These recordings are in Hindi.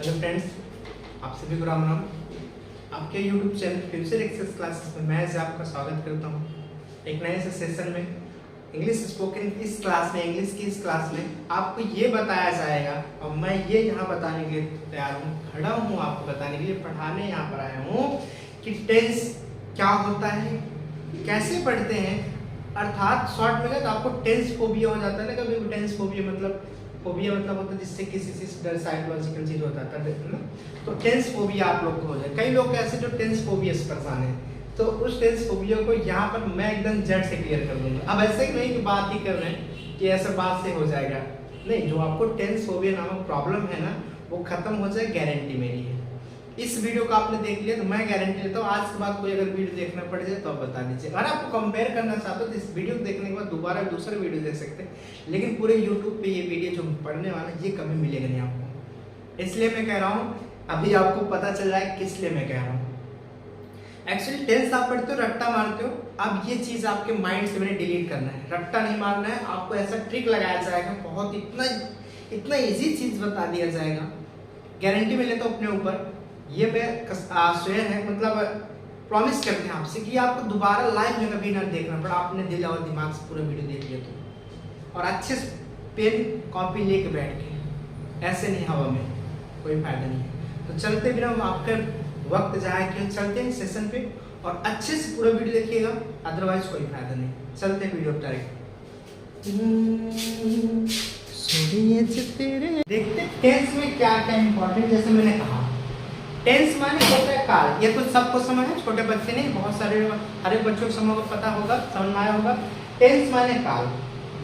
हेलो फ्रेंड्स, आप सभी को राम राम। आपके YouTube channel Future Access Classes में मैं आपका स्वागत करता हूँ एक नए से सेशन में। इंग्लिश स्पोकन इस क्लास में, इंग्लिश की इस क्लास में आपको ये बताया जाएगा और मैं ये यहाँ बताने के लिए तैयार हूँ, खड़ा हूँ आपको बताने के लिए, पढ़ाने यहाँ पर आया हूँ कि टेंस क्या होता है, कैसे पढ़ते हैं। अर्थात शॉर्ट में तो आपको टेंस फोबिया हो जाता है ना, कभी टेंस फोबिया मतलब फोबिया मतलब होता है जिससे किसी से डर, साइकोलॉजिकल चीज होता है ना। तो टेंस फोबिया आप लोग को हो जाए। कई लोग ऐसे जो टेंस फोबिया से परेशान है, तो उस टेंस फोबिया को यहाँ पर मैं एकदम जड़ से क्लियर कर दूंगा। अब ऐसे ही नहीं कि बात ही कर रहे हैं कि ऐसा बात से हो जाएगा, नहीं। जो आपको टेंस फोबिया नामक प्रॉब्लम है ना, वो खत्म हो जाए, गारंटी मेरी है। इस वीडियो को आपने देख लिया तो मैं गारंटी लेता हूँ आज के बाद कोई अगर वीडियो देखना पड़ जाए तो आप बता दीजिए। अगर आपको कंपेयर करना चाहते हो तो इस वीडियो को देखने के बाद दोबारा दूसरा वीडियो देख सकते हैं, लेकिन पूरे यूट्यूब पे ये वीडियो जो पढ़ने वाला है ये कभी मिलेगा नहीं आपको। इसलिए मैं कह रहा हूँ, अभी आपको पता चल जाए किस लिए मैं कह रहा हूँ। एक्चुअली टेंस आप पढ़ते हो, रट्टा मारते हो। अब ये चीज आपके माइंड से मैंने डिलीट करना है, रट्टा नहीं मारना है। आपको ऐसा ट्रिक लगाया जाएगा, बहुत इतना इजी चीज बता दिया जाएगा, गारंटी में लेता हूँ अपने ऊपर। ये मैं शेयर है, मतलब प्रॉमिस करते हैं आपसे कि आपको दोबारा लाइव में कभी ना देखना पड़ा। आपने दिल और दिमाग से पूरा वीडियो देख लिया तो, और अच्छे से पेन कॉपी लेके बैठ के, ऐसे नहीं हवा में, कोई फायदा नहीं है। तो चलते बिना आपका वक्त जाए कि चलते हैं सेशन पे और अच्छे से पूरा वीडियो देखिएगा, अदरवाइज कोई फायदा नहीं। चलते हैं वीडियो डायरेक्ट देखते टेंस में क्या क्या इंपॉर्टेंट। जैसे मैंने कहा टेंस माने होता है काल। ये तो सबको समझ है, छोटे बच्चे नहीं, बहुत सारे हर एक बच्चों को पता होगा, समझ में आया होगा। टेंस माने काल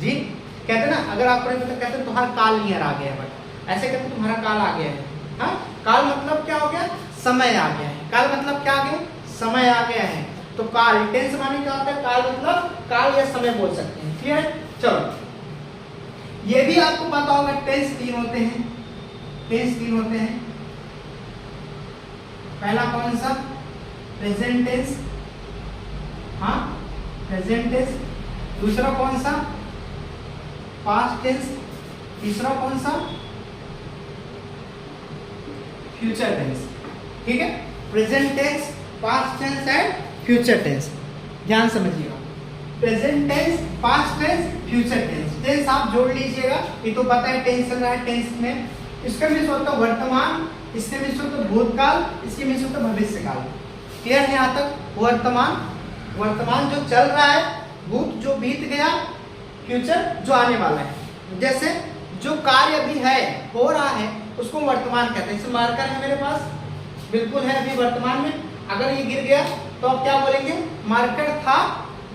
जी। कहते ना, अगर आपको नहीं पता कहते तुम्हारा काल नियर आ गया है, बट ऐसे कहते तुम्हारा काल आ गया है। हाँ, काल मतलब क्या हो गया, समय आ गया है। काल मतलब क्या आ गया, समय आ गया है। तो काल, टेंस माने क्या होता है, काल मतलब काल या समय बोल सकते हैं। क्लियर है? चलो, ये भी आपको पता होगा टेंस 3 होते हैं। टेंस 3 होते हैं। पहला कौन सा, प्रेजेंट टेंस, हाँ प्रेजेंट टेंस। दूसरा कौन सा, पास्ट टेंस। तीसरा कौन सा, फ्यूचर टेंस। ठीक है, present tense, past tense and future tense. ध्यान समझिएगा, present tense, past tense, future tense. Tense आप जोड़ लीजिएगा, ये तो पता है टेंस चल रहा है। टेंस में इसका मीन्स होता है वर्तमान, इसके मीन्स होता है भूतकाल, इसके मीन्स होता है भविष्यकाल। क्लियर है यहाँ तक? वर्तमान जो चल रहा है, भूत जो बीत गया, फ्यूचर जो आने वाला है। जैसे जो कार्य अभी है, हो रहा है, उसको वर्तमान कहते हैं। इसे मार्कर है मेरे पास, बिल्कुल है अभी वर्तमान में। अगर ये गिर गया तो आप क्या बोलेंगे, मार्कर था,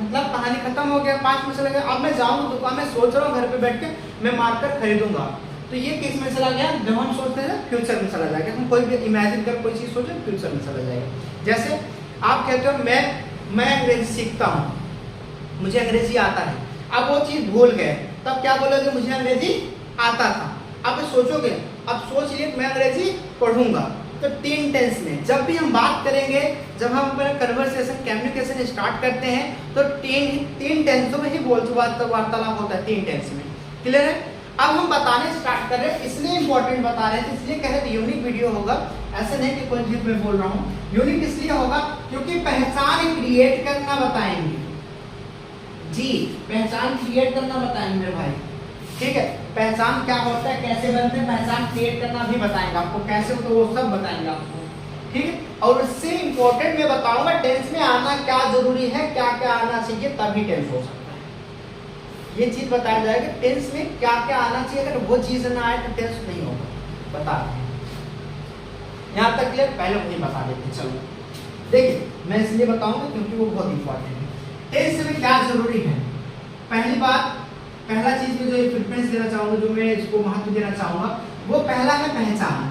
मतलब कहानी खत्म हो गया, 5 मिनट चला गया। अब मैं जाऊंगा दुकान में, सोच रहा हूँ घर पे बैठ के मैं मार्कर खरीदूंगा, तो ये किस में चला गया, जब हम सोचते हैं फ्यूचर में चला जाएगा। हम कोई भी इमेजिन कर कोई चीज सोचे, फ्यूचर में चला जाएगा। जैसे आप कहते हो मैं अंग्रेजी सीखता हूँ, मुझे अंग्रेजी आता है। अब वो चीज भूल गए, तब क्या बोलोगे, मुझे अंग्रेजी आता था। अब सोचोगे, अब सोच लिए मैं अंग्रेजी पढ़ूंगा। तो 3 टेंस में जब भी हम बात करेंगे, जब हम कन्वर्सेशन, कम्युनिकेशन स्टार्ट करते हैं, तो 3 टेंसों में ही वार्तालाप होता है, 3 टेंस में। क्लियर है? अब हम बताने स्टार्ट कर रहे हैं, इसलिए इंपॉर्टेंट बता रहे हैं, इसलिए कह रहे हैं यूनिक वीडियो होगा। ऐसे नहीं कि कोई चीज मैं बोल रहा हूँ, यूनिक इसलिए होगा क्योंकि पहचान क्रिएट करना बताएंगे जी, पहचान क्रिएट करना बताएंगे मेरे भाई। ठीक है, पहचान क्या होता है, कैसे बनते हैं, पहचान क्रिएट करना भी बताएंगे आपको, कैसे तो वो सब बताएंगे आपको। ठीक है, और उससे इंपॉर्टेंट मैं बताऊंगा टेंस में आना क्या जरूरी है, क्या क्या आना चाहिए, तभी टेंस हो सकता है। ये चीज बताया जाएगा टेंस में क्या क्या आना चाहिए। अगर वो चीज ना आए तो टेंस नहीं होगा, बता दें। यहाँ तक क्लियर? पहले वही बता देते हैं। चलो देखिए, मैं इसलिए बताऊंगा क्योंकि वो बहुत इंपॉर्टेंट है। टेंस में क्या जरूरी है, पहली बात, पहला चीज में जो प्रेफरेंस देना चाहूंगा, जो मैं इसको महत्व देना चाहूंगा, वो पहला है पहचान।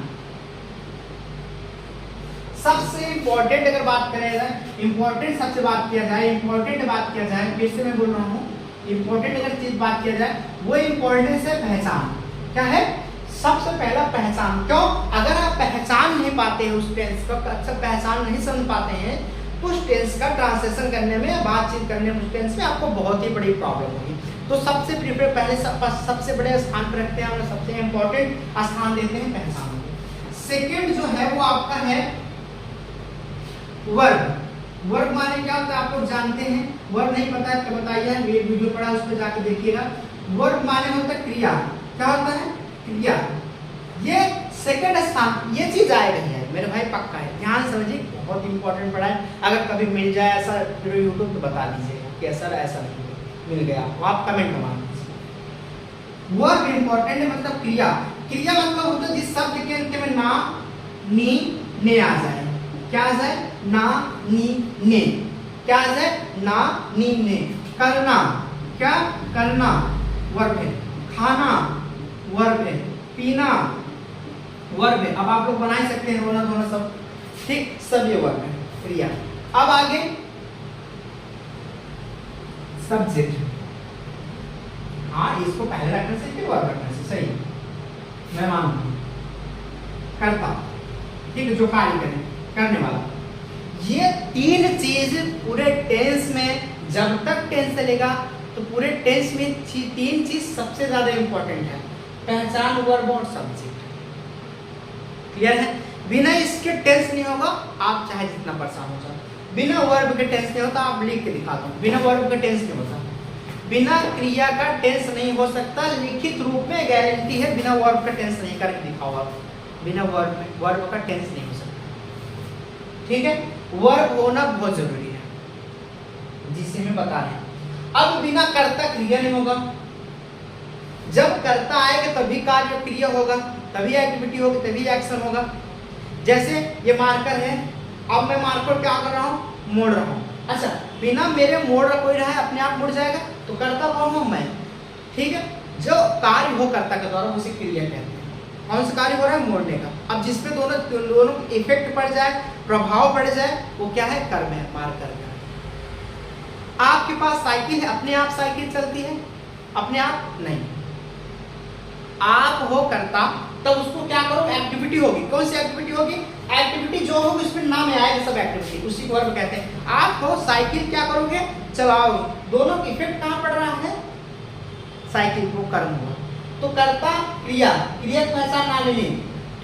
सबसे इंपॉर्टेंट अगर बात करें जाए, इंपॉर्टेंट सबसे बात किया जाए, इंपॉर्टेंट बात किया जाए, फिर से मैं बोल रहा हूँ, इंपॉर्टेंट अगर चीज बात किया जाए, वो इंपॉर्टेंस है पहचान। क्या है? सबसे पहला पहचान। क्यों? अगर आप पहचान नहीं पाते हैं उस टेंस का, अच्छा पहचान नहीं समझ पाते हैं, उस टेंस का ट्रांसलेशन करने में, बातचीत करने में, उस टेंस में आपको बहुत ही बड़ी प्रॉब्लम होगी। तो सबसे पहले सबसे बड़े स्थान पर रखते हैं, सबसे इंपॉर्टेंट स्थान देते हैं पहचान। सेकंड जो है वो आपका है वर्ब। वर्ब माने क्या होता है आप लोग जानते हैं, वर्ब नहीं पता है तो बताइए, ये वीडियो पढ़ा उस पर जाके देखिएगा। वर्ब माने होता है क्रिया। क्या होता है? क्रिया। ये सेकंड स्थान, ये चीज आएगा है मेरे भाई, पक्का है, ध्यान समझिए, बहुत इंपॉर्टेंट पढ़ा है। अगर कभी मिल जाए ऐसा यूट्यूब तो बता दीजिएगा कि सर ऐसा नहीं मिल गया, आप कमेंट में मान दीजिए। वर्ब इंपॉर्टेंट है, मतलब क्रिया। क्रिया मतलब होता है जिस शब्द के अंत में ना, नी, ने आ जाए। क्या आ जाए? ना, नी, ने। क्या आ जाए? ना, नी, ने। करना, क्या? करना वर्ब है। खाना वर्ब है। पीना वर्ब है। अब आप लोग बना ही सकते हैं दोनों दोनों सब, ठीक, सब ये वर्ब है, क्रिया। अब आगे सब्जेक्ट। हाँ, इसको पहले रखने से फिर वर्ब रखने से सही, मैं मानता हूं। करता, ठीक है, जो कार्य करे, करने वाला। ये तीन चीज पूरे टेंस में, जब तक टेंस चलेगा तो पूरे टेंस में तीन चीज सबसे ज्यादा इंपॉर्टेंट है, पहचान, वर्ब और सब्जेक्ट। क्लियर है? बिना इसके टेंस नहीं होगा, आप चाहे जितना परेशान हो जाओ। बिना वर्ब के टेंस नहीं होता, आप लिख के दिखा दो, बिना वर्ब का टेंस नहीं होता। बिना क्रिया का टेंस नहीं हो सकता, लिखित रूप में गारंटी है, बिना वर्ब का टेंस नहीं करके दिखाओ आप, बिना वर्ब का टेंस नहीं हो सकता। ठीक है, वर्ब होना बहुत जरूरी है, जिसे मैं बता रहे हैं। अब बिना कर्ता क्रिया नहीं होगा, जब कर्ता आएगा तभी कार्य क्रिया होगा, तभी एक्टिविटी होगी, तभी एक्शन होगा। जैसे ये मार्कर है, अब मैं मार्कर क्या कर रहा हूँ? मोड़ रहा हूँ। अच्छा, बिना मेरे मोड़ कोई रहा है, अपने आप मुड़ जाएगा, तो कर्ता कौन हूँ? मैं। ठीक है, जो कार्य हो कर्ता के द्वारा उसे क्रिया कहते हैं। कौन सा कार्य हो रहा है? मोड़ने का। अब जिसपे दोनों इफेक्ट पड़ जाए, प्रभाव पड़ जाए, वो क्या है? कर्म है, मार्कर का। आपके पास साइकिल है, अपने आप साइकिल चलती है? अपने आप नहीं, आप हो करता, तब उसको क्या करो? एक्टिविटी होगी। कौन सी एक्टिविटी होगी? एक्टिविटी जो होगी उसमें नाम में आएगा सब एक्टिविटी, उसी को वर्ब कहते हैं। आप हो साइकिल, क्या करोगे? चलाओ। दोनों का इफेक्ट कहां पड़ रहा है? साइकिल को, कर्म हुआ। तो कर्ता क्रिया, क्रिया का पहचान ना मिली।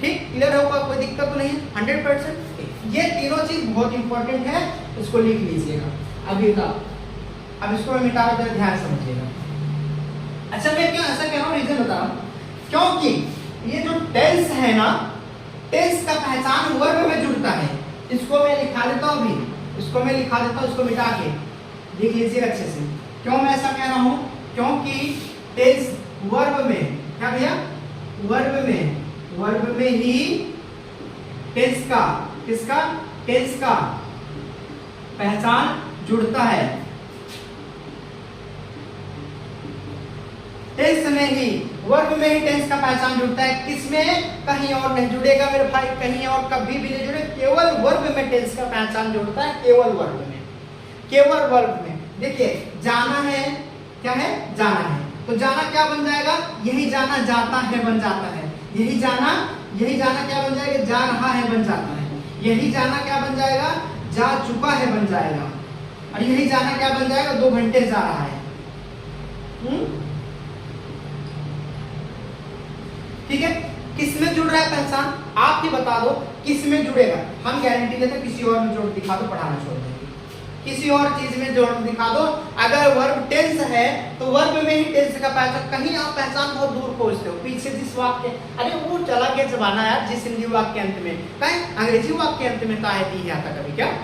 ठीक, क्लियर होगा? कोई दिक्कत तो नहीं है? 100%। ये तीनों चीज बहुत इंपॉर्टेंट है, इसको लिख लीजिएगा अभी का। अब इसको मैं मिटा देता हूं, ध्यान समझिएगा। अच्छा, मैं क्यों ऐसा कह रहा हूँ, रीजन बता रहा हूँ। क्योंकि ये जो टेंस है ना, टेंस का पहचान वर्ब में जुड़ता है। इसको मैं लिखा देता हूँ अभी, इसको मैं लिखा देता हूँ, इसको मिटा के लिख लीजिएगा अच्छे से। क्यों मैं ऐसा कह रहा हूँ? क्योंकि टेंस वर्ब में, क्या भैया? वर्ब में ही टेंस का, किसका? टेंस का पहचान जुड़ता है। टेंस में ही, वर्ब में ही टेंस का पहचान जुड़ता है। किसमें? कहीं और नहीं जुड़ेगा मेरे भाई, कहीं और कभी भी नहीं जुड़े, केवल वर्ब में टेंस का पहचान जुड़ता है, केवल वर्ब में, केवल वर्ब में। देखिए, जाना है, क्या है? जाना है, तो जाना क्या बन जाएगा? यही जाना जाता है बन जाता है। यही जाना क्या बन जाएगा? जा रहा है बन जाता है। यही जाना क्या बन जाएगा? जा चुका है बन जाएगा। और यही जाना क्या बन जाएगा? 2 घंटे जा रहा है। ठीक है, किसमें जुड़ रहा है पहचान? आप ही बता दो किसमें जुड़ेगा। हम गारंटी देते, किसी और में जोड़ दिखा दो, पढ़ाना छोड़ देंगे। किसी और चीज में जोड़ दिखा दो। अगर वर्ब टेंस है तो वर्ब में ही टेंस का पहचान, कहीं आप पहचान बहुत दूर पहुंचते हो। पीछे जिस वाक्य, अरे वो चला गया जमाना यार, जिस हिंदी वाक्य अंत में, कहीं अंग्रेजी वाक्य अंत में ताहे दी आता, कभी क्या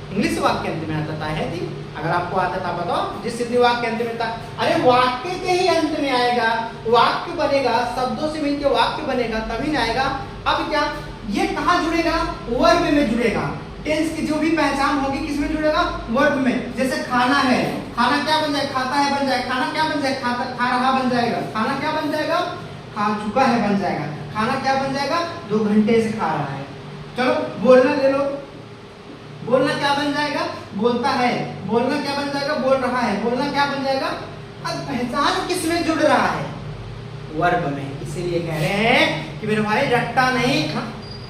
इंग्लिश वाक्य अंत में आता ताहे दी? अगर आपको आता था बताओ, जिस हिंदी वाक्य अंत में था। अरे वाक्य के ही अंत में आएगा, वाक्य बनेगा, शब्दों से मिलकर वाक्य बनेगा, तभी ना आएगा। अब क्या, ये कहाँ जुड़ेगा? वर्ब में जुड़ेगा। टेंस की जो भी पहचान होगी किसमें जुड़ेगा? वर्ब में। जैसे खाना है, खाना क्या बन जाए? खाता है बन जाए। खाना क्या बन जाए? खा रहा बन जाएगा। खाना क्या बन जाएगा? खा चुका है बन जाएगा। खाना क्या बन जाएगा? 2 घंटे से खा रहा है। चलो बोलना ले लो, बोलना क्या बन जाएगा? बोलता है। बोलना क्या बन जाएगा? बोल रहा है। बोलना क्या बन जाएगा? अब पहचान किसमें जुड़ रहा है? वर्ब में। इसीलिए कह रहे हैं कि मेरे भाई रट्टा नहीं,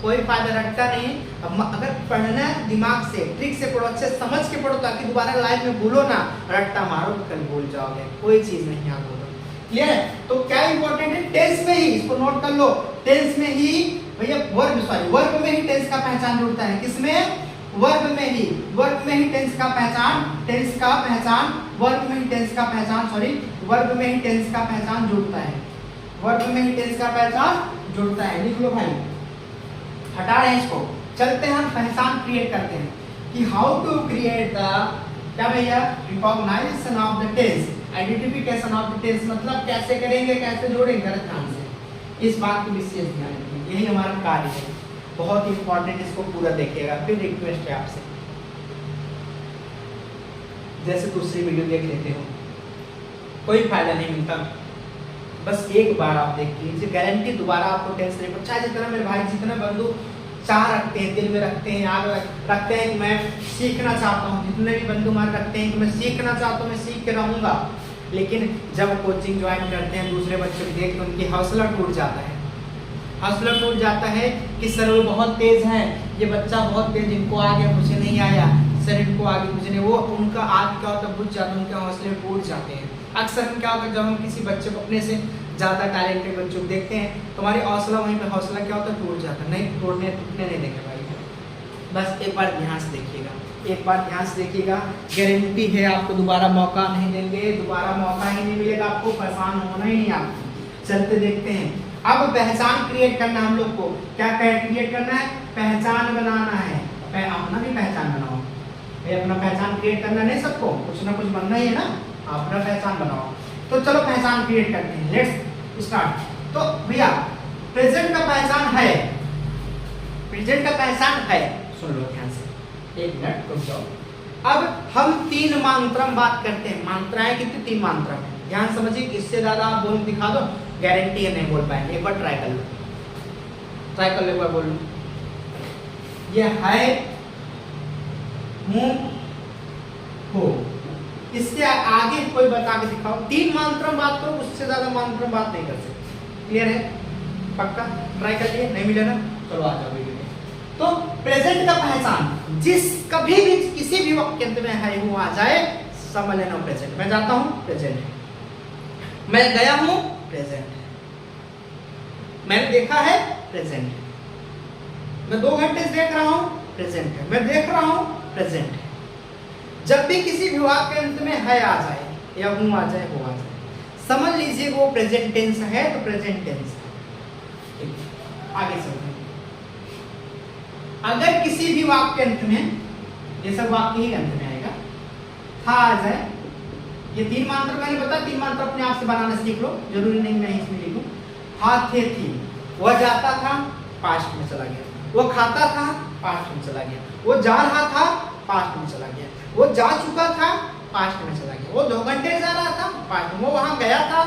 कोई फायदा रट्टा नहीं। अब अगर पढ़ना दिमाग से, ट्रिक से पढ़ो, अच्छे समझ के पढ़ो, ताकि दोबारा लाइफ में भूलो ना। रट्टा मारो तो कल भूल जाओगे, कोई चीज नहीं याद होगा। क्लियर है? तो क्या इंपॉर्टेंट है? टेंस में ही, इसको नोट कर लो, टेंस में ही भैया वर्ब में ही टेंस का पहचान जुड़ता है। किसमें? वर्ब में ही टेंस का पहचान वर्ब में ही टेंस का पहचान जुड़ता है। वर्ब में ही टेंस का पहचान जुड़ता है। लिख लो भाई, हटा रहे हैं इसको। चलते हैं हम पहचान क्रिएट करते हैं कि हाउ टू क्रिएट द क्या भैया recognisation of the tense, identification of the tense, मतलब कैसे करेंगे, कैसे जोड़ेंगे। ध्यान से इस बात को विशेष ध्यान रखिए, यही हमारा कार्य है, बहुत इंपॉर्टेंट, इसको पूरा देखिएगा। फिर रिक्वेस्ट है आपसे, जैसे दूसरी वीडियो देख लेते हो, कोई फायदा नहीं मिलता, बस एक बार आप देख लीजिए, गारंटी दोबारा आपको टेंस नहीं पड़ता। जितना मेरे भाई, जितने बंधु चाह रखते हैं, दिल में रखते हैं, याद रखते हैं कि मैं सीखना चाहता हूँ, जितने भी बंधु मान रखते हैं कि मैं सीखना चाहता हूँ, मैं सीख के रहूँगा, लेकिन जब कोचिंग ज्वाइन करते हैं दूसरे बच्चों को देख के उनकी हौसला टूट जाता है। हौसला टूट जाता है कि सर वो बहुत तेज है, ये बच्चा बहुत तेज, इनको आ गया मुझे नहीं आया, सर इनको आ गया मुझे नहीं, वो उनका आज क्या होता है बुझ जाता है, उनके हौसले टूट जाते हैं। अक्सर क्या होता है जब हम किसी बच्चे को, अपने से ज़्यादा टैलेंटेड बच्चों को देखते हैं, तुम्हारी हौसला वहीं पे हौसला क्या होता है टूट जाता है। नहीं, टूटने टूटने नहीं देंगे भाई, बस एक बार ध्यान से देखिएगा, एक बार ध्यान से देखिएगा, गारंटी है आपको दोबारा मौका नहीं देंगे, दोबारा मौका ही नहीं मिलेगा, आपको परेशान होना ही नहीं आपको। चलते देखते हैं। अब पहचान क्रिएट करना हम लोग को, क्या क्रिएट करना है? पहचान बनाना है। अपना भी पहचान बनाओ, अपना पहचान क्रिएट करना नहीं, सबको कुछ ना कुछ बनना ही है ना, अपना पहचान बनाओ। तो चलो पहचान क्रिएट करते हैं, लेट्स स्टार्ट। तो भैया प्रेजेंट का पहचान है, प्रेजेंट का पहचान है, सुन लो ध्यान से, एक मिनट रुक जाओ। अब हम 3 मात्रम बात करते हैं, मात्राएं कितनी? 3 मात्रम है, ध्यान समझिए। इससे ज्यादा आप बोल दिखा दो, गारंटी है नहीं बोल पाएंगे। एक बार ट्राई कर लो, ट्राई कर लो, एक बार बोल लो। ये है, मुंह, हो, इससे आगे कोई बता के दिखाओ। 3 मात्रम बात करो, उससे ज्यादा मात्रम बात नहीं कर सकते। क्लियर है? पक्का? ट्राई कर लिए, नहीं मिला ना, चलो आ जाओ वीडियो में। तो प्रेजेंट का पहचान, जिस कभी भी किसी भी वाक्यांश में है वो आ जाए, समझ लेना प्रेजेंट। मैं जाता हूं, प्रेजेंट है। मैं गया हूं, प्रेजेंट है। मैंने देखा है, प्रेजेंट है। मैं 2 घंटे से देख रहा हूं, प्रेजेंट है। मैं देख रहा हूं, प्रेजेंट है। जब भी किसी भी वाक्य के अंत में है आ जाए या हूं आ जाए, वो आ जाए, समझ लीजिए वो प्रेजेंट टेंस है, तो प्रेजेंट टेंस है। आगे चलते हैं। अगर किसी भी वाक्य अंत में, ये सब वाक्य ही अंत में आएगा, था आ जाए, ये 3 मात्र मैंने बताया, 3 मात्र अपने आप से बनाना सीख लो, जरूरी नहीं मैं इसमें लिखूं। था, थे, थी, वह जाता था, पास्ट में चला गया, वो खाता था, पास्ट में चला गया, वो जा रहा था, पास्ट में चला गया, वो जा चुका था, पास्ट में चला गया, वो 2 घंटे जा रहा था, पास्ट में, वो वहां गया था,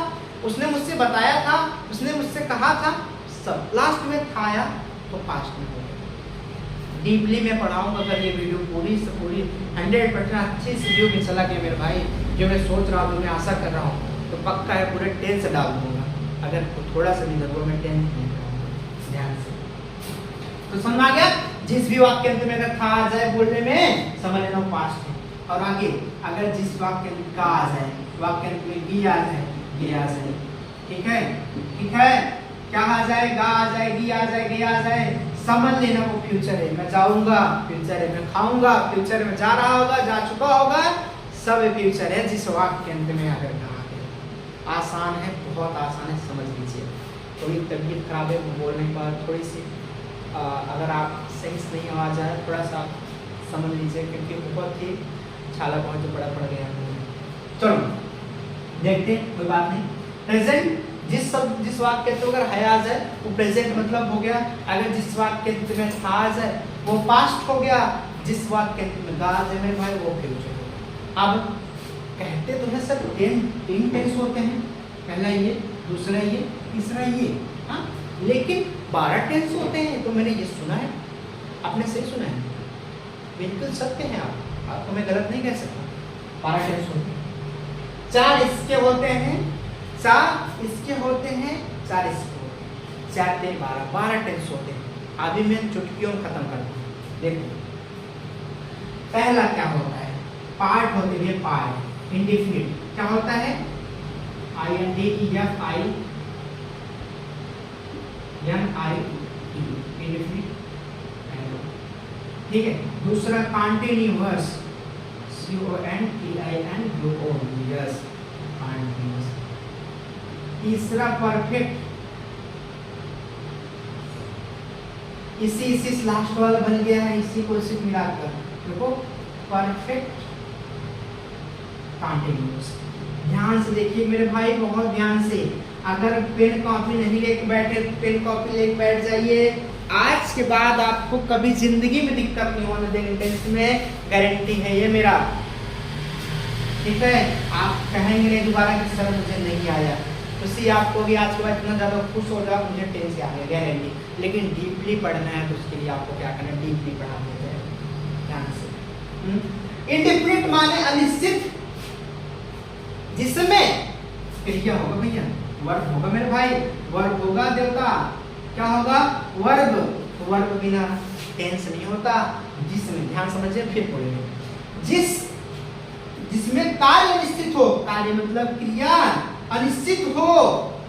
उसने मुझसे बताया था, उसने मुझसे कहा था, सब लास्ट में था आया तो पास्ट में हो गया। डीपली मैं पढ़ाऊंगा अगर ये वीडियो पूरी से पूरी 100% अच्छी से व्यू में चला गया मेरे भाई, जो मैं सोच रहा हूँ, मैं आशा कर रहा हूँ, तो पक्का है पूरे 10 से डाल दूंगा। अगर थोड़ा सा नहीं लगो, मैं 10 नहीं कराऊंगा, ध्यान से। तो समझ आ गया? जिस भी वाक्य अंत में अगर था आ जाए बोलने में, समझ लेना पास्ट है। और आगे अगर जिस वाक्य अंत का आ जाए, वाक्य अंत में गी आ जाए, ये आ जाए, ठीक है? ठीक है? क्या आ जाए? गा आ जाए, गी आ जाए, गे आ जाए, समझ लेना वो फ्यूचर है। मैं जाऊंगा, फ्यूचर है। मैं खाऊंगा, फ्यूचर में जा रहा होगा, जा चुका होगा, सब फ्यूचर है जिस वाक्य के अंत में अगर कहा गया। आसान है, बहुत आसान है, समझ लीजिए। थोड़ी तबीयत खराब है, बोलने पर थोड़ी सी अगर आप सही से नहीं आ जाए, थोड़ा सा समझ लीजिए, क्योंकि बहुत ही छाला बहुत जो बड़ा पड़ गया है। चलो देखते हैं, कोई बात नहीं। प्रेजेंट जिस वाक्य तो अगर है आ जाए वो प्रेजेंट मतलब हो गया। अगर जिस वाक्य में था आ जाए वो पास्ट हो गया। जिस वाक्य में गा आ जाए मेरे भाई वो फ्यूचर हो गया। अब कहते तो है सर 3 टेंस होते हैं, पहला ये, दूसरा ये, तीसरा ये, हाँ, लेकिन 12 टेंस होते हैं। तो मैंने ये सुना है, आपने सही सुना है, बिल्कुल सत्य है। आपको मैं गलत नहीं कह सकता। 12 टेंस होते हैं, 4 इसके होते हैं, 4 इसके होते हैं, 4 इसके होते हैं, 4 3 12 टेंस होते हैं। अभी मैं चुटकियों में खत्म कर दूँ। देखो पहला क्या होता है, पार्ट होते हैं, पार्ट इंडिफिनिट क्या होता है, इंडेफिनिट। ठीक है, दूसरा कॉन्टिन्यूअस, CONTINUOUS, कॉन्टिन्यूअस। तीसरा परफेक्ट, इसी लास्ट वाला बन गया है, इसी को इसी मिलाकर देखो, परफेक्ट कॉन्टिन्यूअस। ध्यान से देखिए मेरे भाई, बहुत ध्यान से। अगर पेन कॉपी नहीं लेके बैठे, पेन कॉपी लेके बैठ जाइए, आज के बाद आपको कभी जिंदगी में दिक्कत नहीं होने देंगे टेंस में, गारंटी है ये मेरा। ठीक है, आप कहेंगे नहीं दोबारा कि सर मुझे नहीं आया, उसी आपको भी आज के बाद इतना ज़्यादा खुश हो जाओ मुझे टेंस आ गया, गारंटी। लेकिन डीपली पढ़ना है तो उसके लिए आपको क्या करना है, डीपली पढ़ा दिया जाए ध्यान से। इंडेफिनिट माने अनिश्चित, जिसमें क्रिया होगा भैया, वर्ब होगा मेरे भाई, वर्ब होगा देवता, क्या होगा, वर्ब। वर्ब बिना टेंस नहीं होता। जिसमें, ध्यान समझिए फिर बोलेंगे, जिसमें कार्य निश्चित हो, कार्य मतलब क्रिया अनिश्चित हो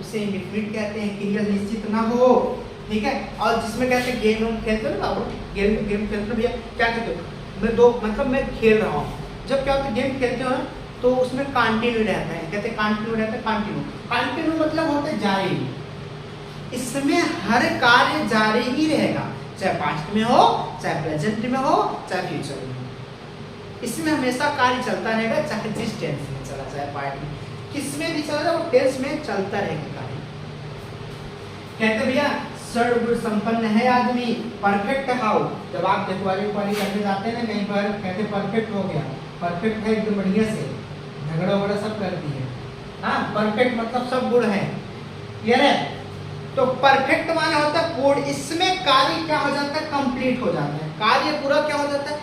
उसे इंडेफिनिट कहते हैं, क्रिया निश्चित ना हो। ठीक है, और जिसमें कहते हैं गेम खेलते हो ना, गेम खेलते भैया क्या कहते हो, मैं दो मतलब मैं खेल रहा हूँ, जब क्या होता है गेम खेलते हो ना तो उसमें कंटिन्यू रहता है, कहते हैं कंटिन्यू रहता है, कंटिन्यू मतलब होता है जारी। इसमें हर कार्य जारी ही रहेगा, चाहे पास्ट में हो, चाहे प्रेजेंट में हो, चाहे फ्यूचर में हो। इसमें हमेशा कार्य चलता रहेगा, चाहे जिस टेंस में चला जाए, पार्ट में किसमें भी चला जाए, वो टेंस में चलता रहेगा कार्य। कहते भैया सर्वगुण संपन्न है आदमी, परफेक्ट हाउ, जब आप देखवाली करने जाते हैं ना कहीं पर, कहते परफेक्ट हो गया, परफेक्ट है एकदम बढ़िया से, झगड़ा वगड़ा सब करती है। हाँ, परफेक्ट मतलब सब गुण है, क्लियर है। तो परफेक्ट माना होता है पूर्ण, इसमें कार्य क्या हो जाता है, कंप्लीट हो जाता है, कार्य पूरा क्या हो जाता है,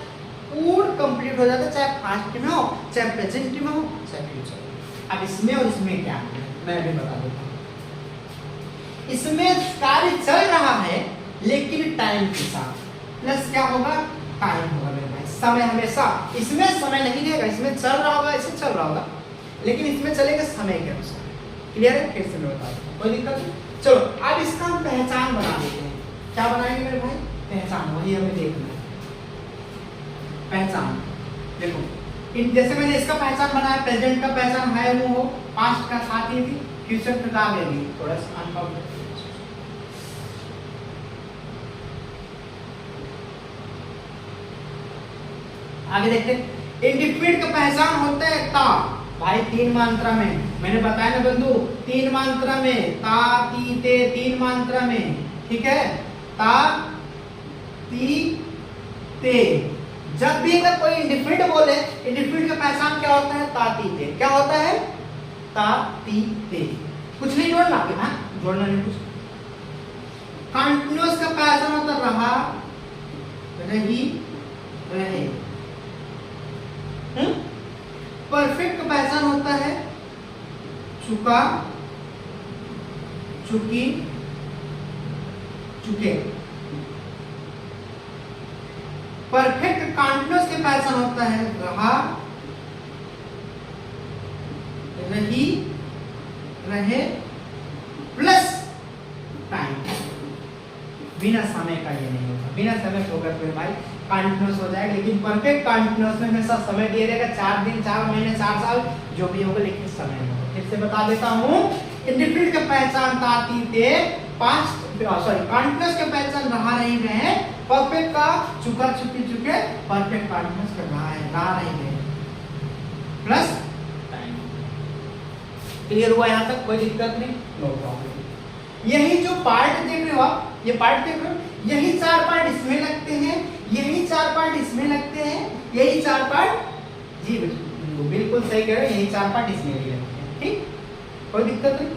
पूर्ण कंप्लीट हो जाता है, चाहे पास्ट में हो, चाहे प्रेजेंट में हो, चाहे फ्यूचर में। अब इसमें और इसमें क्या है मैं भी बता देता हूँ। इसमें कार्य चल रहा है लेकिन टाइम के साथ, प्लस क्या होगा, टाइम होगा मेरे भाई, समय हमेशा। इसमें समय नहीं रहेगा, इसमें चल रहा होगा, ऐसे चल रहा होगा, लेकिन इसमें चलेगा समय के अनुसार। क्लियर है, फिर से मैं बता दूं, कोई दिक्कत नहीं। चलो अब इसका हम पहचान बना देते हैं। क्या बनाएंगे मेरे भाई, पहचान, वही हमें देखना है। पहचान देखो, जैसे मैंने इसका पहचान बनाया, प्रेजेंट का पहचान है वो हो, पास्ट का साथ ही थी, फ्यूचर का काम लेंगे थोड़ा सा अनकॉमन। आगे देखते हैं, इंडेफिनिट का पहचान होता है ता, भाई 3 मात्रा में, मैंने बताया ना बंधु, 3 मात्रा में, ता ती ते, 3 मात्रा में। ठीक है, ता ती ते। जब भी अगर कोई इंडेफिनिट बोले, इंडेफिनिट का पहचान क्या होता है, ता ती ते। क्या होता है, ता ती ते, कुछ नहीं जोड़ना, हाँ जोड़ना नहीं कुछ। कंटिन्यूअस का पहचान होता है रहा, रही, रहे। परफेक्ट का पहचान होता है चुका, चुकी, चुके। परफेक्ट कंटिन्यूअस के पहचान होता है रहा, रही, रहे, प्लस टाइम। बिना समय का ये नहीं होता, बिना समय होकर फिर भाई कंटिन्यूअस हो जाएगा, लेकिन परफेक्ट कंटिन्यूअस में हमेशा समय दिया रहेगा, 4 दिन, 4 महीने, 4 साल जो भी होगा, लेकिन समय होगा। फिर से बता देता हूँ, इंडेफिनिट का पहचान ता ती ते, पास्ट कंटिन्यूअस का पहचान रहा, रही, रहे। परफेक्ट का चुका, चुकी, चुके। परफेक्ट कंटिन्यूअस का रहा है, रहा, रही, रहे, प्लस टाइम। क्लियर हुआ यहाँ तक, कोई दिक्कत नहीं, नो प्रॉब्लम। यही जो पार्ट देख रहे हो आप, ये पार्ट देख रहे हो, यही 4 पार्ट इसमें लगते हैं, यही 4 पार्ट इसमें लगते हैं, यही 4 पार्ट, जी बिल्कुल सही कह रहे हो, यही 4 पार्ट इसमें भी लगते हैं। ठीक, कोई दिक्कत नहीं।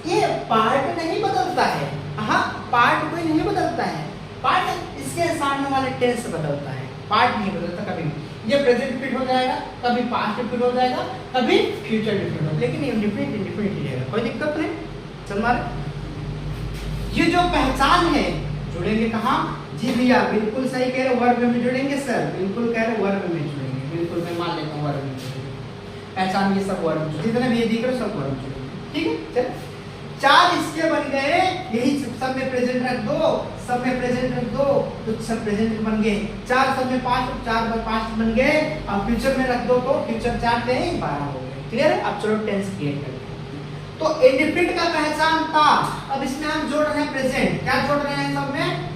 ये पार्ट नहीं बदलता है, हाँ पार्ट कोई नहीं बदलता है, पार्ट इसके सामने वाले टेंस बदलता है, पार्ट नहीं बदलता कभी भी। ये प्रेजेंट फिट हो जाएगा, कभी पास्ट फिट हो जाएगा, कभी फ्यूचर फिट हो जाएगा, लेकिन इंडेफिनिट इंडेफिनिट ही रहेगा, कोई दिक्कत नहीं। चल मारे, ये जो पहचान है जुड़ेंगे कहाँ, जी भैया बिल्कुल सही कह रहे, वर्ब में जुड़ेंगे सर, बिल्कुल कह रहे वर्ब में जुड़ेंगे, बिल्कुल मैं मान लेता हूँ वर्ब में जुड़ेंगे। पहचान, ये सब वर्ब जितने भी ये दिख रहे सब वर्ब जुड़े। ठीक है, चल 4 इसके बन गए, यही सब में प्रेजेंट रख दो, सब में प्रेजेंट रख दो तो सब प्रेजेंट बन गए। 4 सब में 5, 4 बार 5 बन गए। अब फ्यूचर में रख दो तो फ्यूचर 4 थे 12 हो गए। क्लियर है? अब चलो टेंस क्लियर करते हैं। तो इंडिफिनिट का पहचान था, अब इसमें हम जोड़ रहे हैं प्रेजेंट। क्या जोड़ रहे हैं? सब में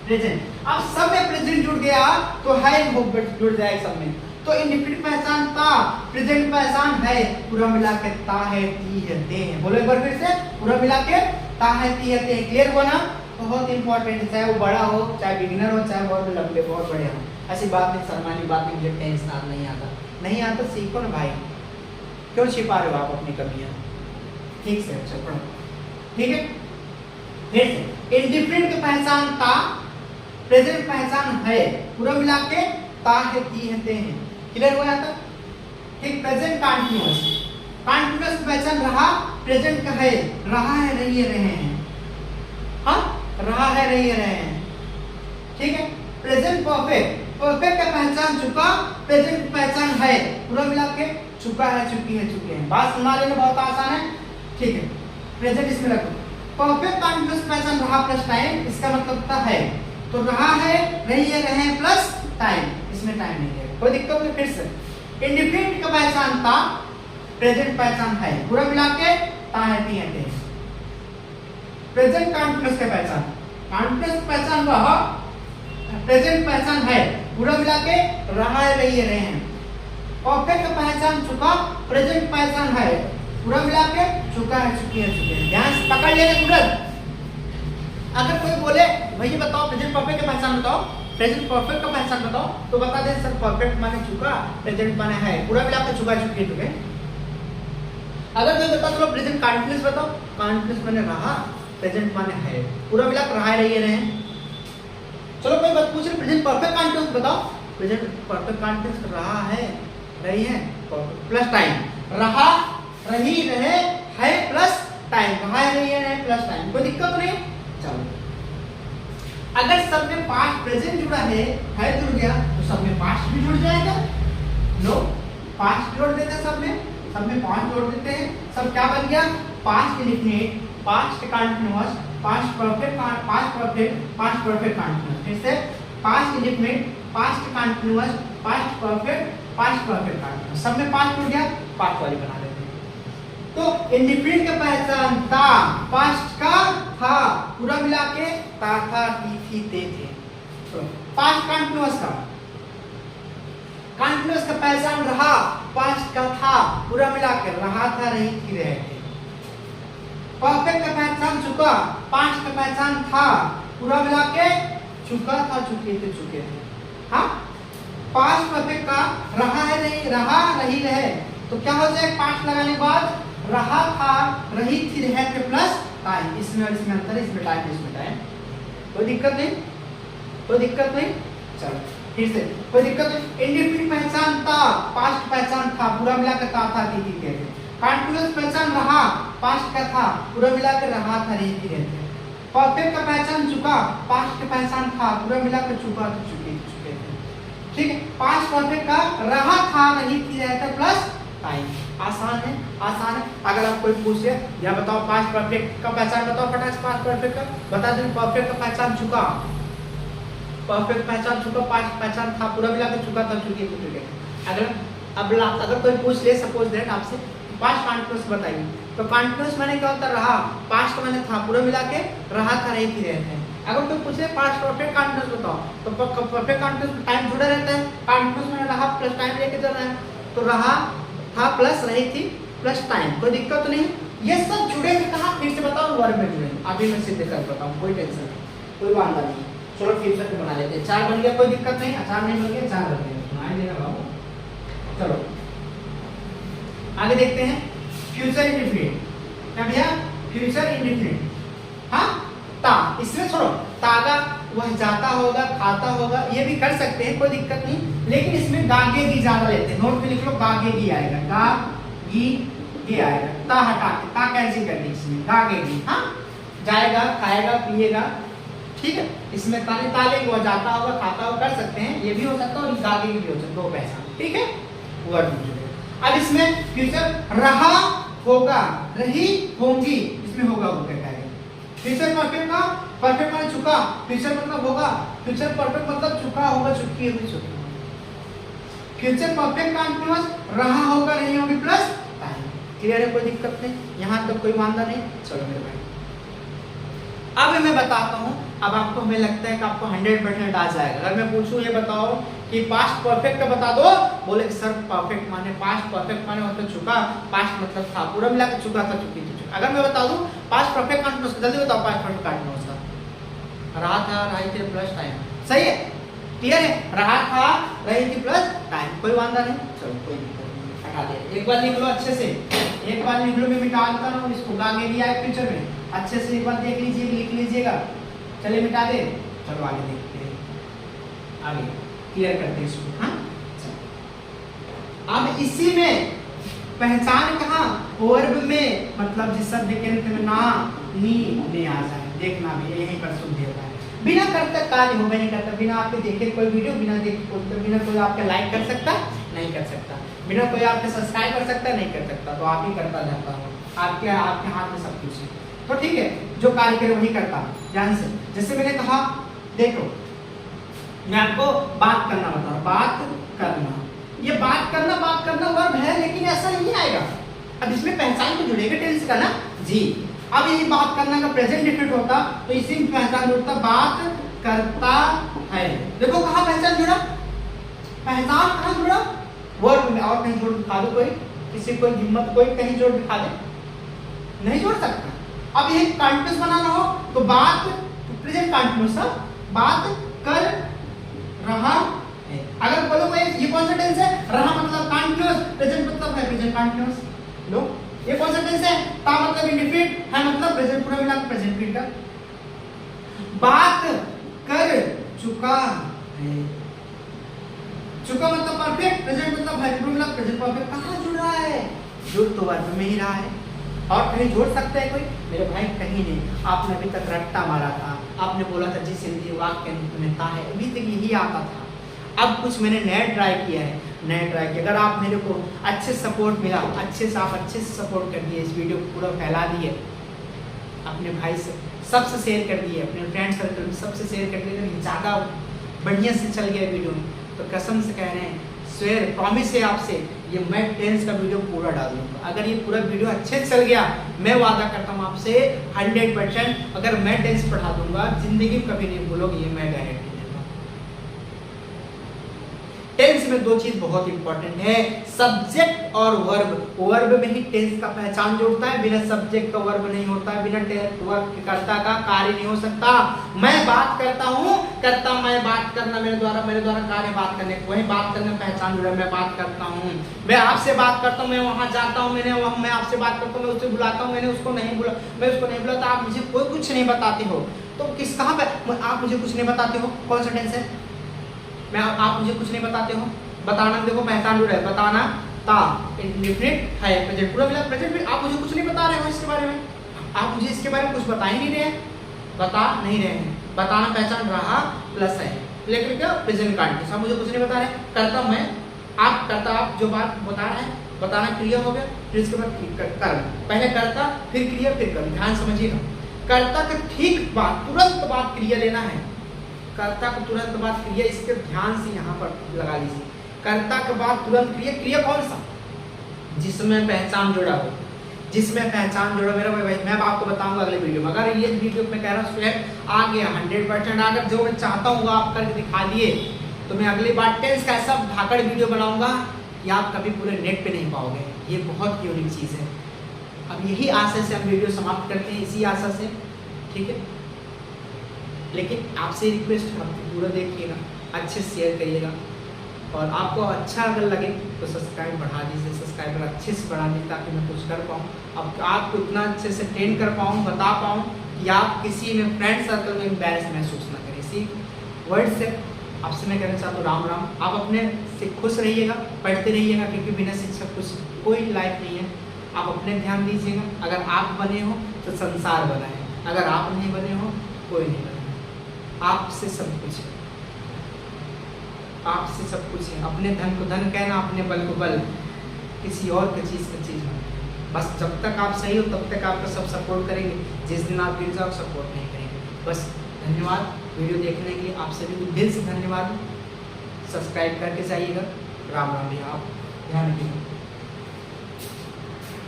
प्रेजेंट। अब सब में प्रेजेंट जुड़ गया तो है जुड़ जाएगा सब में। तो इंडिफिनिट पहचान था, प्रेजेंट पहचान है, पूरा मिला के ता है ती है ते है। बोलो एक बार फिर से, पूरा मिला के ता है ती है ते। क्लियर हुआ ना? बहुत इंपॉर्टेंट है, चाहे वो बड़ा हो, चाहे बिगिनर हो, चाहे बहुत लंबे बहुत बड़े हो। ऐसी बात नहीं, शर्मानी बात नहीं, मुझे टेंस नहीं आता, नहीं आता सीखो ना भाई, क्यों छिपा रहे हो आप अपनी कमियां? ठीक से अच्छा पढ़ो। ठीक है, फिर से इंडिफिनिट की पहचान ता, प्रेजेंट पहचान है, पूरा मिला के ता है ती है ते है। क्लियर हो जाता? ठीक, प्रेजेंट कंटीन्यूअस, कंटीन्यूअस पहचान रहा, प्रेजेंट का है, रहा है रही रहे हैं। हाँ, रहा है रही रहे हैं। ठीक है, प्रेजेंट परफेक्ट, परफेक्ट का पहचान चुका, प्रेजेंट पहचान है, पूरा मिला के चुका है चुकी है चुके हैं। बात सुना लेना, बहुत आसान है। ठीक है, प्रेजेंट इसमें रखो। परफेक्ट कंटीन्यूअस पहचान रहा प्लस टाइम, इसका मतलब था है, तो रहा है रही है रहे हैं प्लस टाइम, इसमें टाइम नहीं है, कोई दिक्कत नहीं। फिर से इंडिफिनिट का पहचान था, प्रेजेंट पहचान है, पूरा मिला के ता है ती है ते। प्रेजेंट कंटीन्यूअस का पहचान, कंटीन्यूअस पहचान रहा, प्रेजेंट पहचान है, पूरा मिला के रहा है रही है रहे हैं। परफेक्ट का पहचान चुका, प्रेजेंट पहचान है, पूरा मिला के चुका है चुकी है चुके हैं। ध्यान से पकड़ लेना स्टूडेंट। अगर कोई बोले भैया बताओ प्रेजेंट परफेक्ट का पहचान बताओ, प्रेजेंट परफेक्ट का पहचान बताओ, तो बता दे सर परफेक्ट माने चुका, प्रेजेंट माने है, पूरा मिला के चुका चुके चुके। अगर कोई बता चलो प्रेजेंट कंटीन्यूअस बताओ, कंटीन्यूअस माने रहा, प्रेजेंट माने है, पूरा मिला के रहा रही रहे हैं। चलो कोई बात पूछ रहे प्रेजेंट परफेक्ट कंटीन्यूअस बताओ, प्रेजेंट परफेक्ट कंटीन्यूअस रहा है रही है प्लस टाइम, रहा रही रहे है प्लस टाइम, रहा है रही है प्लस टाइम, कोई दिक्कत नहीं। चलो अगर सब में पास्ट प्रेजेंट जुड़ा है जुड़ गया तो सब में पास्ट भी जुड़ जाएगा। लो पास्ट जोड़ देते हैं, सब में पास्ट जोड़ देते हैं, सब क्या बन गया? Past indefinite, past continuous, past perfect, past perfect, past perfect continuous. फिर से past indefinite, past continuous, past perfect, past perfect continuous, सब में पास्ट जुड़ गया, पास्ट वाली बना देते हैं। तो इंडिफिनिट का पहचान था, पास्ट का था, पूरा मिला के ता था ती थी ते थे। तो पास्ट कंटीन्यूअस का, कंटीन्यूअस का पहचान रहा, पास्ट का था, पूरा मिला के रहा था रही थी रहे थे। परफेक्ट का पहचान चुका, पास्ट का पहचान था, पूरा मिला के चुका था चुके थे। हाँ, पास्ट परफेक्ट का रहा है रही रहे, तो क्या हो जाए? पास्ट लगाने के बाद रहा था रही थी रहे थे प्लस टाइम, इसमें और इसमें अंतर है, इसमें टाइम इसमें टाइम, कोई दिक्कत नहीं, कोई दिक्कत नहीं। चलो फिर से कोई दिक्कत नहीं। इंडिफिनिट पहचान था, पास्ट पहचान था, पूरा मिला के था थी थे। कंटीन्यूअस पहचान रहा, पास्ट का था, पूरा मिला के रहा था रही थी रहे थे। परफेक्ट का पहचान चुका, पास्ट का पहचान था, पूरा मिला के चुका तो चुके थे। ठीक है, पास्ट परफेक्ट का रहा था रही थी रहे थे प्लस टाइम। आसान है, आसान है। अगर आप कोई पूछे या बताओ पास्ट परफेक्ट का पहचान बताओ फटाक से, पास्ट परफेक्ट का बता दें। परफेक्ट का पहचान चुका, परफेक्ट पहचान चुका, पास्ट पहचान था, पूरा मिला के चुका था चुके चुके। अगर कोई पूछ ले सपोज दैट आपसे पास्ट कंटीन्यूअस बताइए, तो कंटीन्यूअस माने क्या होता है? रहा, पास्ट का माने था, पूरा मिला के रहा था रही थी रहते हैं। अगर कोई पूछे पास्ट परफेक्ट कंटीन्यूअस बताओ, तो परफेक्ट कंटीन्यूअस में टाइम जुड़ा रहता है, कंटीन्यूअस में रहा प्लस टाइम लेके चल रहा है, तो रहा था प्लस रही थी प्लस टाइम, कोई दिक्कत नहीं। ये सब जुड़े हैं कहाँ? फिर से बताओ, वर्ब में जुड़े। अभी मैं सीधे कर बताऊँ, कोई टेंशन नहीं, कोई वांदा नहीं। चलो फ्यूचर में बना लेते हैं। 4 बन गया, कोई दिक्कत नहीं। 4 नहीं बन गया, 4 बन गया, सुनाई देगा बाबू। चलो आगे देखते हैं। फ्यूचर इंडिफिनिट, क्या भैया? Future indefinite. हाँ, ता, इसमें छोड़ो, तागा वह जाता होगा, खाता होगा, ये भी कर सकते हैं, कोई दिक्कत नहीं। लेकिन इसमें गागेगी ज्यादा लेते हैं। नोट में लिख लो, गागेगी आएगा, गागी आएगा। ता हटा के ता कैंसिल कर दी, इसमें गागेगी। हाँ, जाएगा, खाएगा, पिएगा, ठीक है। इसमें ताले ताले वो जाता होगा, खाता होगा, कर सकते हैं, ये भी हो सकता है और गागेगी भी हो सकता है, 2 पैसा, ठीक है। वर्ब अब इसमें फ्यूचर रहा होगा, रही होंगी, इसमें होगा वो क्या है। फ्यूचर परफेक्ट का परफेक्ट मतलब चुका, फ्यूचर मतलब होगा, फ्यूचर परफेक्ट मतलब चुका होगा, चुकी होगी, चुकी। फ्यूचर परफेक्ट कंटीन्यूअस रहा होगा, नहीं होगी प्लस टाइम। क्लियर है, कोई दिक्कत नहीं, यहाँ तक कोई वांदा नहीं। चलो मेरे भाई अब मैं बताता हूँ। अब आपको हमें लगता है कि आपको 100% आ जाएगा। अगर मैं पूछूं ये बताओ कि पास्ट परफेक्ट का बता दो, बोले सर परफेक्ट माने पास्ट परफेक्ट माने मतलब चुका, पास्ट मतलब था, पूरा मिला के चुका था, चुकी थी, चुका। अगर मैं बता दूं पास्ट परफेक्ट कंटीन्यूअस, जल्दी बताओ पास्ट परफेक्ट कंटीन्यूअस का। रहा था, रही थी प्लस टाइम। सही है, क्लियर है, रहा था, रही थी प्लस टाइम, कोई वांदा नहीं। चलो कोई दिक्कत नहीं, हटा दे। एक बार लिख लो अच्छे से, एक बार लिख लो, मैं मिटा देता हूं इसको, आगे भी आए फ्यूचर में अच्छे से एक बार देख लीजिए, लिख लीजिएगा। चलिए मिटा दे, चलो आगे देखते हैं, आगे क्लियर करते हैं इसको। हाँ अब इसी में पहचान कहाँ, वर्ब में, मतलब जिस शब्द के अंत में ना नी ने आ जाए, देखना भी यहीं पर शुद्ध होता है। बिना करते कार्य हो नहीं करता, बिना आपके देखे कोई वीडियो, बिना देखे बिना कोई आपके लाइक कर सकता नहीं कर सकता, बिना कोई आपके सब्सक्राइब कर सकता नहीं कर सकता, तो आप ही करता जाता हो, आपके हाथ में सब कुछ है। तो ठीक है, जो कार्य करे वही करता हूँ ध्यान से। जैसे मैंने कहा, देखो मैं आपको बात करना बता रहा हूं, बात करना, ये बात करना वर्ब है, लेकिन ऐसा नहीं आएगा। अब इसमें पहचान तो जुड़ेगा टेंस का ना जी। अब ये बात करना का प्रेजेंट डिफरेंट होता तो इसी में पहचान जुड़ता, बात करता है। देखो कहाँ पहचान जुड़ा, पहचान कहाँ जुड़ा, वर्ब में। और कहीं जोड़ दिखा दो, कोई किसी कोई हिम्मत, कोई कहीं जोड़ दिखा दे, नहीं जोड़ सकता। अब ये कंटीन्यूअस बनाना हो तो बात प्रेजेंट कंटीन्यूअस, बात कर रहा है। अगर बोलो भाई ये कौन सा टेंस है, रहा मतलब कंटीन्यूअस, प्रेजेंट मतलब है प्रेजेंट कंटीन्यूअस। लो ये कौन सा टेंस है, ता मतलब इंडेफिनिट, है मतलब प्रेजेंट पूरा मिला प्रेजेंट पीरियड का। बात कर चुका है, चुका मतलब परफेक्ट, प्रेजेंट मतलब है पूरा मिला प्रेजेंट परफेक्ट। कहाँ जुड़ रहा है, जुड़ तो वर्ब में ही रहा है। और कहीं जोड़ सकता है कोई, मेरे भाई कहीं नहीं। आपने अभी तक रट्टा मारा था, आपने बोला था जिस हिंदी वाक्य में था है, अभी तक यही आता था। अब कुछ मैंने नया ट्राई किया है, नया ट्राई किया। अगर आप मेरे को अच्छे सपोर्ट मिला, अच्छे से आप अच्छे से सपोर्ट कर दिए, इस वीडियो को पूरा फैला दिए, अपने भाई से सबसे शेयर कर दिए, अपने फ्रेंड सर्कल में सबसे शेयर कर दिए, ज़्यादा बढ़िया से चल गया वीडियो, तो कसम से कह रहे हैं, स्वेयर प्रॉमिस है आपसे, ये मैं टेंस का वीडियो पूरा डाल दूंगा। अगर ये पूरा वीडियो अच्छे से चल गया, मैं वादा करता हूँ आपसे 100%, अगर मैं टेंस पढ़ा दूंगा, जिंदगी में कभी नहीं भूलोगे, ये मैं गारंटी देता हूँ। टेंस में दो चीज बहुत इंपॉर्टेंट है, सब्जेक्ट और वर्ब। वर्ब में ही टेंस का पहचान जोड़ता है, बिना सब्जेक्ट का वर्ब नहीं होता है, बिना वर्ब कर्ता का कार्य नहीं हो सकता। मैं बात करता हूँ, करता मैं बात करना, मेरे द्वारा कार्य बात करने, वही बात करने पहचान जुड़ा, मैं बात करता हूँ। मैं आपसे बात करता हूँ, मैं वहां जाता हूँ, मैं आपसे बात करता हूँ, मैं उसे बुलाता हूँ, मैंने उसको नहीं बुला, मैं उसको नहीं बुलाता, आप मुझे कोई कुछ नहीं बताते हो, तो किस कहाँ पे आप मुझे कुछ नहीं बताते हो, कौन सा टेंस है, मैं आप मुझे कुछ नहीं बताते हो। बताना देखो पहचान जुड़ा है, बताना ता इंडेफिनिट है, प्रेजेंट पूरा मिला प्रेजेंट में। आप मुझे कुछ नहीं बता रहे हो इसके बारे में, आप मुझे इसके बारे में कुछ बता ही नहीं रहे हैं, बता नहीं रहे हैं। बताना पहचान रहा प्लस है, लेकिन क्या प्रेजेंट कंटीन्यूअस, आप मुझे कुछ नहीं बता रहे, करता मैं, आप करता, आप जो बात बता रहे हैं, बताना क्रिया हो गया, फिर इसके बाद कर, पहले करता फिर क्रिया फिर कर। ध्यान समझिएगा, कर्ता का ठीक बात तुरंत बाद क्रिया लेना है, कर्ता को तुरंत बाद क्रिया, इसके ध्यान से यहाँ पर लगा लीजिए। कर्ता के बाद तुरंत क्रिया, क्रिया कौन सा, जिसमें पहचान जुड़ा हो, जिसमें पहचान जुड़ा। मेरा भाई मैं आपको बताऊंगा अगले वीडियो में। अगर ये वीडियो में कह रहा हूँ स्टूडेंट आ गया 100%, अगर जो मैं चाहता हूँ वो आप करके दिखा दिए, तो मैं अगली बार टेंस का ऐसा भाकड़ वीडियो बनाऊंगा कि आप कभी पूरे नेट पे नहीं पाओगे। ये बहुत यूनिक चीज़ है। अब यही आशा से हम वीडियो समाप्त करते हैं, इसी आशा से, ठीक है। लेकिन आपसे रिक्वेस्ट है, आप पूरा देखिएगा, अच्छे से शेयर करिएगा, और आपको अच्छा अगर लगे तो सब्सक्राइब बढ़ा दीजिए, सब्सक्राइबर अच्छे से बढ़ा दीजिए, ताकि मैं कुछ कर पाऊँ, अब आपको इतना अच्छे से ट्रेन कर पाऊँ, बता पाऊँ कि आप किसी में फ्रेंड सर्कल में एम्बैरेस महसूस ना करें। इसी वर्ड से आपसे मैं कहना चाहता हूँ राम राम। आप अपने से खुश रहिएगा, पढ़ते रहिएगा, क्योंकि बिना शिक्षक कुछ कोई लाइफ नहीं है। आप अपने ध्यान दीजिएगा, अगर आप बने हो तो संसार बना है, अगर आप नहीं बने हो कोई नहीं बना है। आपसे सब कुछ है, आपसे सब कुछ है। अपने धन को धन कहना, अपने बल को बल, किसी और की चीज़ मत करें। बस जब तक आप सही हो तब तक आपका सब सपोर्ट करेंगे, जिस दिन आप गिर जाओ सपोर्ट नहीं करेंगे। बस धन्यवाद वीडियो देखने के लिए, आप सभी को दिल से धन्यवाद। सब्सक्राइब करके जाइएगा। राम राम भैया, आप ध्यान रखिएगा।